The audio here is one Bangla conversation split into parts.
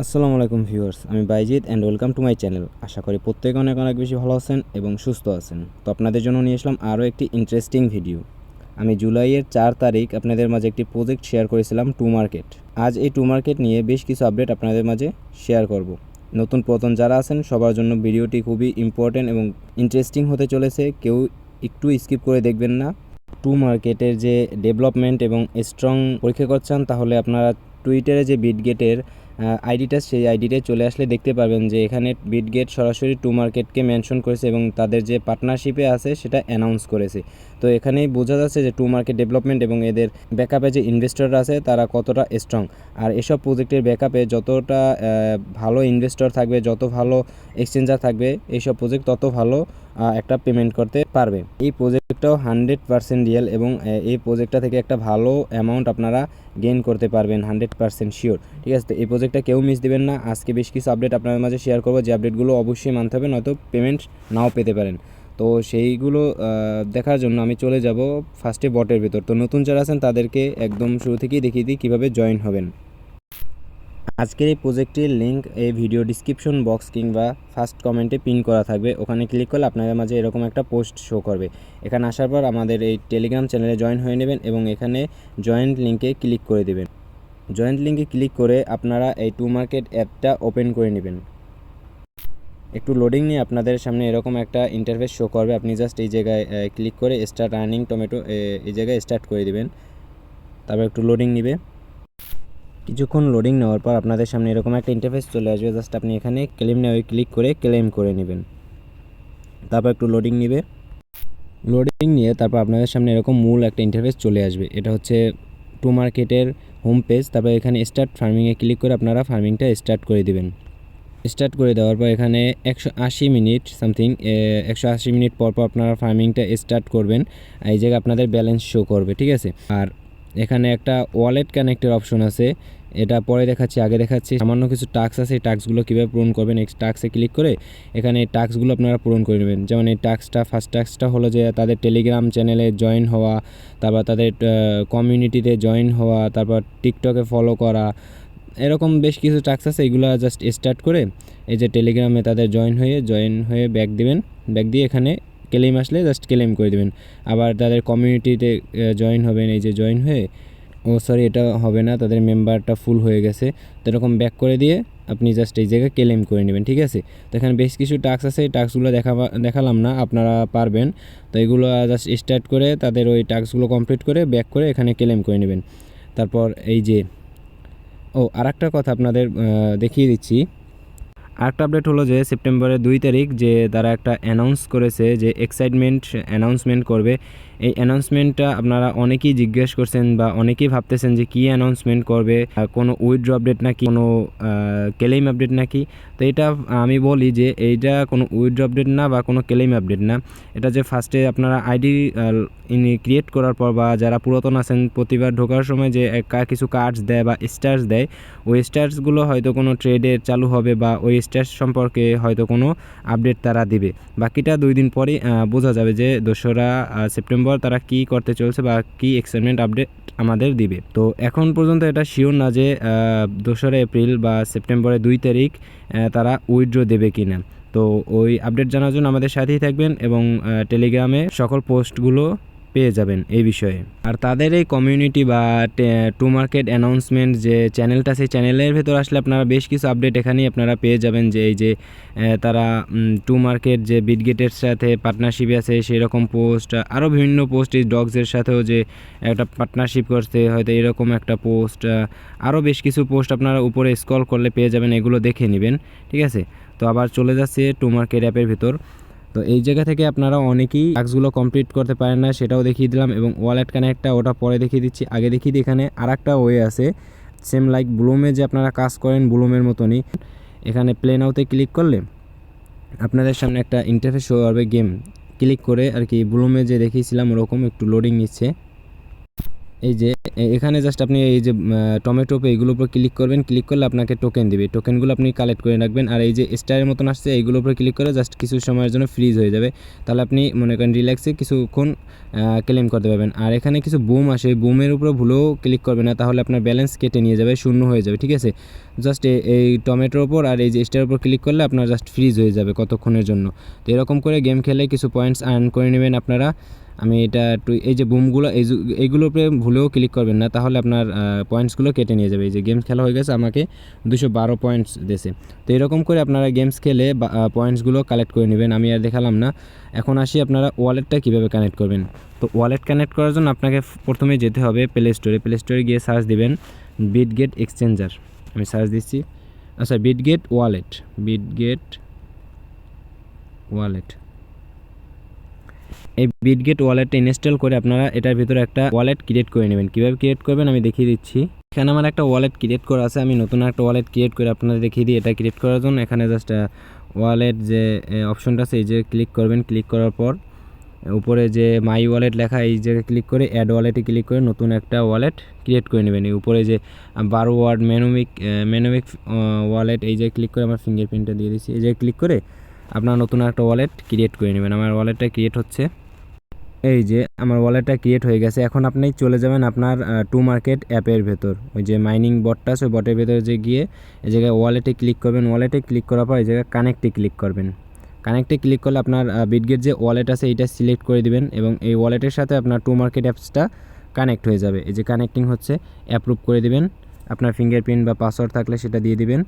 আসসালামু আলাইকুম ভিউয়ার্স, আমি Baijit and welcome to my channel. আশা করি প্রত্যেকে অনেক অনেক বেশি ভালো আছেন এবং সুস্থ আছেন। তো আপনাদের জন্য নিয়ে আসলাম আরও একটি ইন্টারেস্টিং ভিডিও। আমি জুলাইয়ের 4 তারিখ আপনাদের মাঝে একটি প্রজেক্ট শেয়ার করেছিলাম টু মার্কেট। আজ এই টু মার্কেট নিয়ে বেশ কিছু আপডেট আপনাদের মাঝে শেয়ার করব। নতুন পুরাতন যারা আছেন সবার জন্য ভিডিওটি খুবই ইম্পর্ট্যান্ট এবং ইন্টারেস্টিং হতে চলেছে। কেউ একটু স্কিপ করে দেখবেন না। টু মার্কেটের যে ডেভেলপমেন্ট এবং স্ট্রং পরীক্ষা করছেন, তাহলে আপনারা টুইটারে যে বিটগেটের আইডিটা, সেই আইডিটায় চলে আসলে দেখতে পারবেন যে এখানে বিটগেট সরাসরি টু মার্কেটকে মেনশন করেছে এবং তাদের যে পার্টনারশিপে আছে সেটা অ্যানাউন্স করেছে। তো এখানেই বোঝা যাচ্ছে যে টু মার্কেট ডেভেলপমেন্ট এবং এদের ব্যাকআপে যে ইনভেস্টররা আছে তারা কতটা স্ট্রং। আর এসব প্রজেক্টের ব্যাকআপে যতটা ভালো ইনভেস্টর থাকবে, যত ভালো এক্সচেঞ্জার থাকবে, এইসব প্রজেক্ট তত ভালো একটা পেমেন্ট করতে পারবে। এই প্রজেক্টটাও 100% রিয়েল এবং এই প্রজেক্টটা থেকে একটা ভালো অ্যামাউন্ট আপনারা গেইন করতে পারবেন 100% শিওর। ঠিক আছে, তো এই প্রজেক্টটা কেউ মিস দিবেন না। আজকে বেশ কিছু আপডেট আপনাদের মাঝে শেয়ার করবো, যে আপডেটগুলো অবশ্যই মানতে হবে, নয়তো পেমেন্ট নাও পেতে পারেন। তো সেইগুলো দেখার জন্য আমি চলে যাব ফার্স্টে বটের ভিতর। তো নতুন যারা আছেন তাদেরকে একদম শুরু থেকেই দেখিয়ে দিই কীভাবে জয়েন হবেন। আজকের এই প্রজেক্টের লিঙ্ক এই ভিডিও ডিসক্রিপশন বক্স কিংবা ফার্স্ট কমেন্টে পিন করা থাকবে। ওখানে ক্লিক করলে আপনাদের মাঝে এরকম একটা পোস্ট শো করবে। এখানে আসার পর আমাদের এই টেলিগ্রাম চ্যানেলে জয়েন হয়ে নেবেন এবং এখানে জয়েন্ট লিঙ্কে ক্লিক করে দেবেন। জয়েন্ট লিঙ্কে ক্লিক করে আপনারা এই টু মার্কেট অ্যাপটা ওপেন করে নেবেন। একটু লোডিং নিয়ে আপনাদের সামনে এরকম একটা ইন্টারফেস শো করবে। আপনি জাস্ট এই জায়গায় ক্লিক করে স্টার্ট আর্নিং টমেটো এই জায়গায় স্টার্ট করে দেবেন। তারপর একটু লোডিং নেবে। কিছুক্ষণ লোডিং নেওয়ার পর আপনাদের সামনে এরকম একটা ইন্টারফেস চলে আসবে। জাস্ট আপনি এখানে ক্লেম নেওয়া ক্লিক করে ক্লেম করে নেবেন। তারপর একটু লোডিং নেবে। লোডিং নিয়ে তারপর আপনাদের সামনে এরকম মূল একটা ইন্টারফেস চলে আসবে। এটা হচ্ছে টু মার্কেটের হোম পেজ। তারপর এখানে স্টার্ট ফার্মিংয়ে ক্লিক করে আপনারা ফার্মিংটা স্টার্ট করে দেবেন। স্টার্ট করে দেওয়ার পর এখানে 180 মিনিট সামথিং 180 মিনিট পর পর আপনারা ফার্মিংটা স্টার্ট করবেন। এই জায়গায় আপনাদের ব্যালেন্স শো করবে। ঠিক আছে, আর এখানে একটা ওয়ালেট কানেক্টের অপশন আছে, এটা পরে দেখাচ্ছি, আগে দেখাচ্ছি। সামান্য কিছু টাস্ক আছে, এই টাস্কগুলো কীভাবে পূরণ করবেন, এই টাস্কে ক্লিক করে এখানে এই টাস্কগুলো আপনারা পূরণ করে নেবেন। যেমন এই টাস্কটা, ফার্স্ট টাস্কটা হলো যে তাদের টেলিগ্রাম চ্যানেলে জয়েন হওয়া, তারপর তাদের কমিউনিটিতে জয়েন হওয়া, তারপর টিকটকে ফলো করা, এরকম বেশ কিছু টাস্ক আছে। এগুলো জাস্ট স্টার্ট করে এই যে টেলিগ্রামে তাদের জয়েন হয়ে ব্যাক দিবেন। ব্যাক দিয়ে এখানে ক্লেম আসলে জাস্ট ক্লেম করে দেবেন। আবার তাদের কমিউনিটিতে জয়েন হবেন, এই যে জয়েন হয়ে, সরি এটা হবে না, তাদের মেম্বারটা ফুল হয়ে গেছে। তো এরকম ব্যাক করে দিয়ে আপনি জাস্ট এই জায়গায় ক্লেম করে নেবেন। ঠিক আছে, তো এখানে বেশ কিছু টাস্ক আছে, এই টাস্কগুলো দেখালাম না, আপনারা পারবেন। তো এগুলো জাস্ট স্টার্ট করে তাদের ওই টাস্কগুলো কমপ্লিট করে ব্যাক করে এখানে ক্লেম করে নেবেন। তারপর এই যে আরেকটা কথা আপনাদের দেখিয়ে দিচ্ছি। আরেকটা আপডেট হলো যে সেপ্টেম্বরের 2 তারিখ যে তারা একটা অ্যানাউন্স করেছে যে অ্যানাউন্সমেন্ট করবে। এই অ্যানাউন্সমেন্টটা আপনারা অনেকেই জিজ্ঞেস করছেন বা অনেকেই ভাবতেছেন যে কী অ্যানাউন্সমেন্ট করবে, কোনো উইথড্র আপডেট নাকি, কোনো ক্লেম আপডেট নাকি। তো এটা আমি বলি যে এইটা কোনো উইথড্র আপডেট না বা কোনো ক্লেম আপডেট না। এটা যে ফার্স্টে আপনারা আইডি ক্রিয়েট করার পর বা যারা পুরাতন আছেন প্রতিবার ঢোকার সময় যে কিছু কার্ডস দেয় বা স্টার্স দেয়, ওই স্টার্সগুলো হয়তো কোনো ট্রেডে চালু হবে বা ওই স্টার্স সম্পর্কে হয়তো কোনো আপডেট তারা দিবে। বাকিটা 2 দিন পরেই বোঝা যাবে যে 2রা সেপ্টেম্বর তারা কি করতে চলছে বা কি এক্সাইটমেন্ট আপডেট আমাদের দিবে। তো এখন পর্যন্ত এটা শিওর না যে 2রা এপ্রিল বা সেপ্টেম্বরের 2 তারিখ তারা উইথড্র দেবে কি না। তো ওই আপডেট জানার জন্য আমাদের সাথেই থাকবেন এবং টেলিগ্রামে সকল পোস্টগুলো পেয়ে যাবেন এই বিষয়ে। আর তাদের এই কমিউনিটি বা টু মার্কেট অ্যানাউন্সমেন্ট যে চ্যানেলটা, সেই চ্যানেলের ভেতর আসলে আপনারা বেশ কিছু আপডেট এখানেই আপনারা পেয়ে যাবেন। যে এই যে তারা টু মার্কেট যে বিটগেটের সাথে পার্টনারশিপে আছে সেই রকম পোস্ট, আরও বিভিন্ন পোস্ট, এই ডগসের সাথেও যে একটা পার্টনারশিপ করতে হয়তো এরকম একটা পোস্ট, আরও বেশ কিছু পোস্ট আপনারা উপরে স্ক্রল করলে পেয়ে যাবেন, এগুলো দেখে নেবেন। ঠিক আছে, তো আবার চলে যাচ্ছে টু মার্কেট অ্যাপের ভিতর। তো এই জায়গা থেকে আপনারা অনেকেই টাস্কগুলো কমপ্লিট করতে পারেন না, সেটাও দেখিয়ে দিলাম। এবং ওয়ালেট কানেক্টটা ওটা পরে দেখিয়ে দিচ্ছি, আগে দেখিয়ে দিই। এখানে আরেকটা ওয়ে আছে, সেম লাইক ব্লুমে যে আপনারা কাজ করেন ব্লুমের মতনই। এখানে প্লে নাওতে ক্লিক করলে আপনাদের সামনে একটা ইন্টারফেস শো করবে, গেম ক্লিক করে আর কি ব্লুমে যে দেখিয়েছিলাম ওরকম একটু লোডিং নিচ্ছে। এই যে এখানে জাস্ট আপনি এই যে টমেটো পে এগুলোর উপর ক্লিক করবেন, ক্লিক করলে আপনাকে টোকেন দিবে, টোকেনগুলো আপনি কালেক্ট করে রাখবেন। আর এই যে স্টারের মতন আসছে এইগুলোর উপর ক্লিক করে জাস্ট কিছু সময়ের জন্য ফ্রিজ হয়ে যাবে, তাহলে আপনি মনে করেন রিল্যাক্সে কিছুক্ষণ ক্লেম করতে পারবেন। আর এখানে কিছু বুম আসে, বুমের উপরে ভুলেও ক্লিক করবে না, তাহলে আপনার ব্যালেন্স কেটে নিয়ে যাবে, শূন্য হয়ে যাবে, ঠিক আছে। জাস্ট এই টমেটোর ওপর আর এই যে স্টারের উপর ক্লিক করলে আপনার জাস্ট ফ্রিজ হয়ে যাবে কতক্ষণের জন্য। তো এরকম করে গেম খেলে কিছু পয়েন্টস আর্ন করে নেবেন আপনারা। আমি এটা একটু এই যে বুমগুলো এইগুলোর উপরে ভুলেও ক্লিক করবেন না, তাহলে আপনার পয়েন্টসগুলো কেটে নিয়ে যাবে। এই যে গেমস খেলা হয়ে গেছে, আমাকে 212 পয়েন্টস দিয়েছে। তো এরকম করে আপনারা গেমস খেলে পয়েন্টসগুলো কালেক্ট করে নেবেন। আমি আর দেখালাম না। এখন আসি আপনারা ওয়ালেটটা কীভাবে কানেক্ট করবেন। তো ওয়ালেট কানেক্ট করার জন্য আপনাকে প্রথমে যেতে হবে প্লে স্টোরে গিয়ে সার্চ দিবেন বিটগেট এক্সচেঞ্জার। আমি সার্চ দিচ্ছি, আচ্ছা বিটগেট ওয়ালেট। এই বিটগেট ওয়ালেটটা ইনস্টল করে আপনারা এটার ভিতরে একটা ওয়ালেট ক্রিয়েট করে নেবেন। কীভাবে ক্রিয়েট করবেন আমি দেখিয়ে দিচ্ছি। এখানে আমার একটা ওয়ালেট ক্রিয়েট করা আছে, আমি নতুন একটা ওয়ালেট ক্রিয়েট করে আপনাদের দেখিয়ে দিই। এটা ক্রিয়েট করার জন্য এখানে জাস্ট ওয়ালেট যে অপশনটা আছে এই যে ক্লিক করবেন, ক্লিক করার পর উপরে যে মাই ওয়ালেট লেখা এই জায়গায় ক্লিক করে অ্যাড ওয়ালেটে ক্লিক করে নতুন একটা ওয়ালেট ক্রিয়েট করে নেবেন। এই উপরে যে 12 ওয়ার্ড মেনোমিক ওয়ালেট এই যে ক্লিক করে আমার ফিঙ্গারপ্রিন্টটা দিয়ে দিচ্ছি, এই যে ক্লিক করে আপনার নতুন একটা ওয়ালেট ক্রিয়েট করে নেবেন। আমার ওয়ালেটটা ক্রিয়েট হচ্ছে, এই যে আমার ওয়ালেটটা ক্রিয়েট হয়ে গেছে। এখন আপনি চলে যাবেন আপনার টু মার্কেট অ্যাপের ভেতর, ওই যে মাইনিং বটটা আছে ওই বটের ভেতরে যে গিয়ে এই জায়গায় ওয়ালেটে ক্লিক করবেন। ওয়ালেটে ক্লিক করার পর এই জায়গায় কানেক্টে ক্লিক করবেন। কানেক্টে ক্লিক করলে আপনার বিটগেট যে ওয়ালেট আছে এইটা সিলেক্ট করে দিবেন এবং এই ওয়ালেটের সাথে আপনার টু মার্কেট অ্যাপসটা কানেক্ট হয়ে যাবে। এই যে কানেক্টিং হচ্ছে, অ্যাপ্রুভ করে দিবেন। আপনার ফিঙ্গারপ্রিন্ট বা পাসওয়ার্ড থাকলে সেটা দিয়ে দিবেন।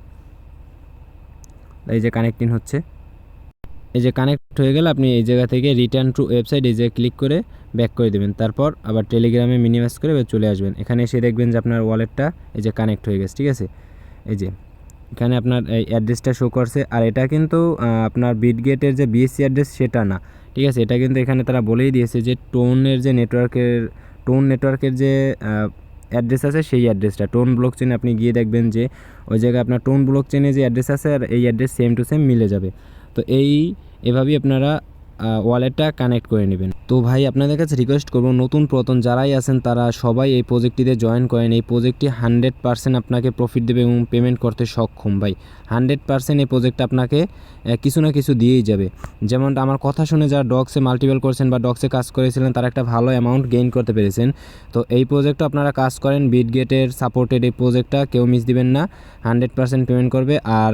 এই যে কানেক্টিং হচ্ছে, এই যে কানেক্ট হয়ে গেলে আপনি এই জায়গা থেকে রিটার্ন টু ওয়েবসাইট এই যে ক্লিক করে ব্যাক করে দেবেন। তারপর আবার টেলিগ্রামে মিনিমাইজ করে চলে আসবেন। এখানে এসে দেখবেন যে আপনার ওয়ালেটটা এই যে কানেক্ট হয়ে গেছে, ঠিক আছে। এই যে এখানে আপনার এই অ্যাড্রেসটা শো করছে, আর এটা কিন্তু আপনার বিটগেটের যে বিএসসি অ্যাড্রেস সেটা না, ঠিক আছে। এটা কিন্তু এখানে তারা বলেই দিয়েছে যে টোন নেটওয়ার্কের যে অ্যাড্রেস আছে সেই অ্যাড্রেসটা টোন ব্লক চেনে আপনি গিয়ে দেখবেন যে ওই জায়গায় আপনার টোন ব্লক চেনে যে অ্যাড্রেস আছে আর এই অ্যাড্রেস সেম টু সেম মিলে যাবে। তো এভাবেই আপনারা ওয়ালেটটা কানেক্ট করে নেবেন। তো ভাই আপনাদের কাছে রিকোয়েস্ট করবো নতুন পুরাতন যারাই আছেন তারা সবাই এই প্রজেক্টটিতে জয়েন করেন। এই প্রজেক্টটি 100% আপনাকে প্রফিট দেবে এবং পেমেন্ট করতে সক্ষম ভাই। 100% এই প্রজেক্টটা আপনাকে কিছু না কিছু দিয়েই যাবে। যেমন আমার কথা শুনে যারা ডক্সে মাল্টিপল করছেন বা ডক্সে কাজ করেছিলেন তারা একটা ভালো অ্যামাউন্ট গেইন করতে পেরেছেন। তো এই প্রজেক্টটা আপনারা কাজ করেন, বিটগেটের সাপোর্টেড এই প্রজেক্টটা কেউ মিস দিবেন না, 100% পেমেন্ট করবে। আর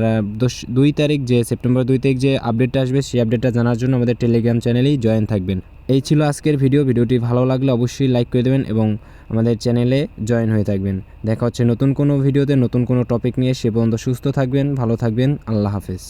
2 তারিখ যে সেপ্টেম্বর 2 তারিখ যে আপডেটটা আসবে সেই আপডেটটা জানার জন্য আমাদের টেলিগ্রাম চ্যানেলেই জয়েন থাকবেন। এই ছিল আজকের ভিডিওটি ভালো লাগলে অবশ্যই লাইক করে দেবেন এবং আমাদের চ্যানেলে জয়েন হয়ে থাকবেন। দেখা হচ্ছে নতুন কোনো ভিডিওতে নতুন কোনো টপিক নিয়ে। সে পর্যন্ত সুস্থ থাকবেন, ভালো থাকবেন, আল্লাহ হাফেজ।